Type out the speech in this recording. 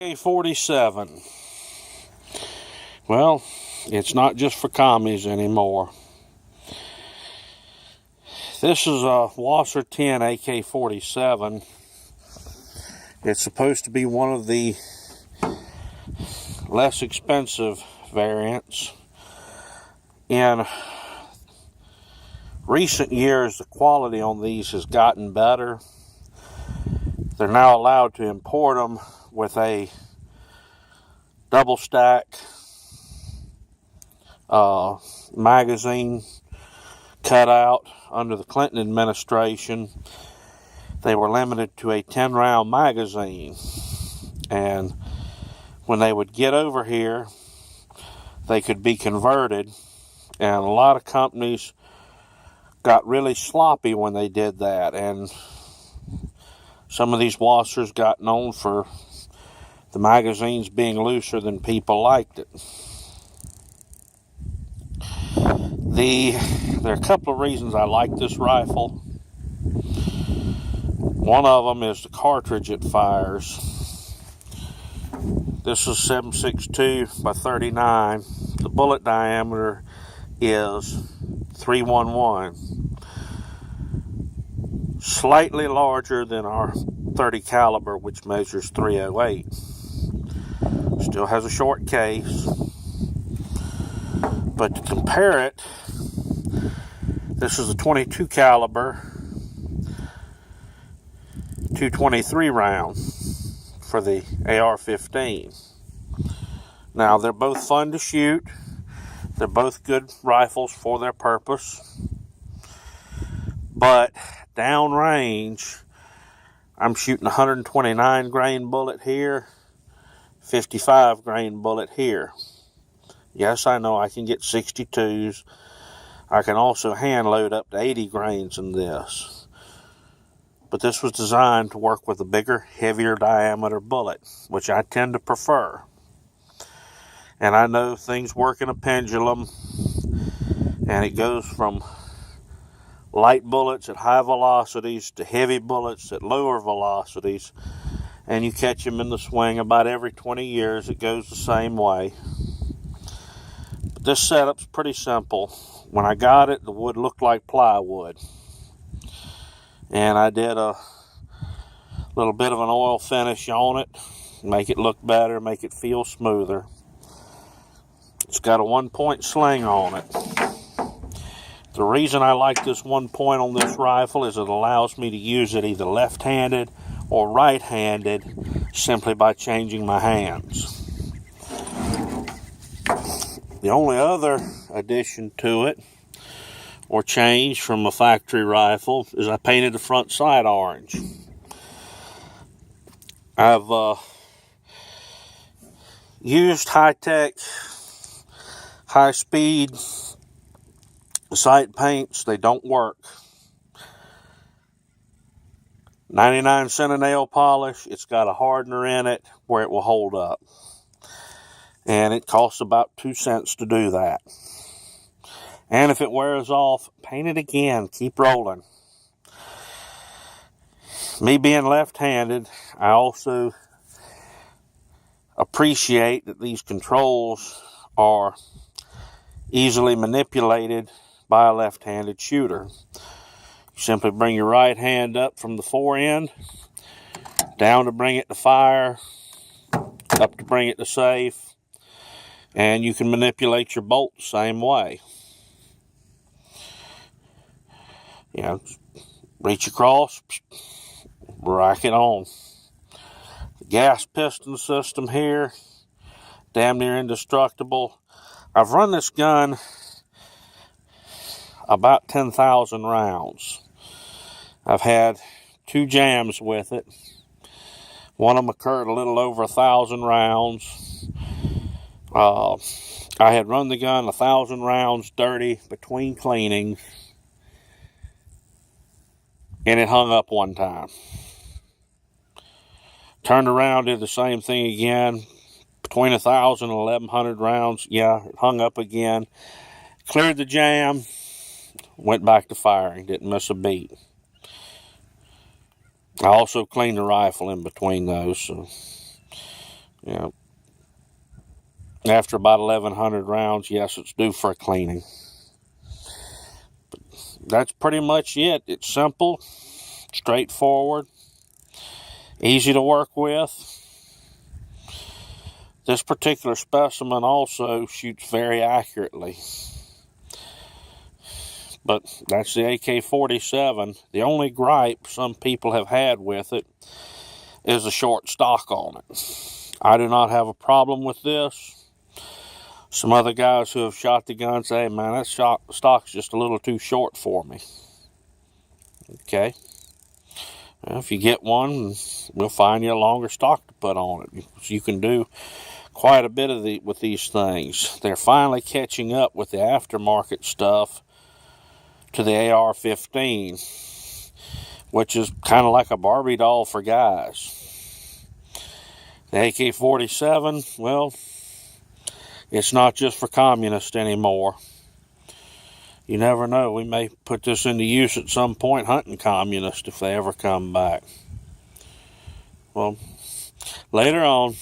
AK47. Well, it's not just for commies anymore. This is a Wasser 10 AK47. It's supposed to be one of the less expensive variants. In recent years, the quality on these has gotten better. They're now allowed to import them with a double stack magazine cut out. Under the Clinton administration, they were limited to a 10-round magazine, and when they would get over here, they could be converted, and a lot of companies got really sloppy when they did that, and some of these Wassers got known for the magazines being looser than people liked it. There are a couple of reasons I like this rifle. One of them is the cartridge it fires. This is 7.62 by 39. The bullet diameter is 311. Slightly larger than our 30 caliber, which measures 308. Still has a short case. But to compare it, this is a 22 caliber 223 round for the AR-15. Now, they're both fun to shoot. They're both good rifles for their purpose. But downrange, I'm shooting a 129 grain bullet here, 55 grain bullet here. Yes, I know I can get 62s. I can also hand load up to 80 grains in this. But this was designed to work with a bigger, heavier diameter bullet, which I tend to prefer. And I know things work in a pendulum, and it goes from light bullets at high velocities to heavy bullets at lower velocities, and you catch them in the swing about every 20 years. It goes the same way. But this setup's pretty simple. When I got it, the wood looked like plywood, and I did a little bit of an oil finish on it, make it look better, make it feel smoother. It's got a 1-point sling on it. The reason I like this 1 point on this rifle is it allows me to use it either left-handed or right-handed simply by changing my hands. The only other addition to it or change from a factory rifle is I painted the front sight orange. I've used high-tech, high-speed sight paints. They don't work. 99 cents a nail polish. It's got a hardener in it where it will hold up, and it costs about 2 cents to do that. And if it wears off, paint it again. Keep rolling. Me being left-handed, I also appreciate that these controls are easily manipulated by a left-handed shooter. You simply bring your right hand up from the forend, down to bring it to fire, up to bring it to safe, and you can manipulate your bolt the same way. You know, reach across, rack it on. The gas piston system here, damn near indestructible. I've run this gun about 10,000 rounds. I've had 2 jams with it. One of them occurred a little over 1,000 rounds. I had run the gun 1,000 rounds dirty between cleanings, and it hung up one time. Turned around, did the same thing again. Between 1,000 and 1,100 rounds, yeah, it hung up again. Cleared the jam, went back to firing, didn't miss a beat. I also cleaned the rifle in between those, so You know, after about 1,100 rounds, yes, it's due for a cleaning. But that's pretty much it. It's simple, straightforward, easy to work with. This particular specimen also shoots very accurately. But that's the AK47. The only gripe some people have had with it is the short stock on it. I do not have a problem with this. Some other guys who have shot the gun say, man, that stock's just a little too short for me. Okay. Well, if you get one, we'll find you a longer stock to put on it. You can do quite a bit with these things. They're finally catching up with the aftermarket stuff to the AR-15, which is kind of like a Barbie doll for guys. The AK-47, well, it's not just for communists anymore. You never know. We may put this into use at some point hunting communists if they ever come back. Well, later on.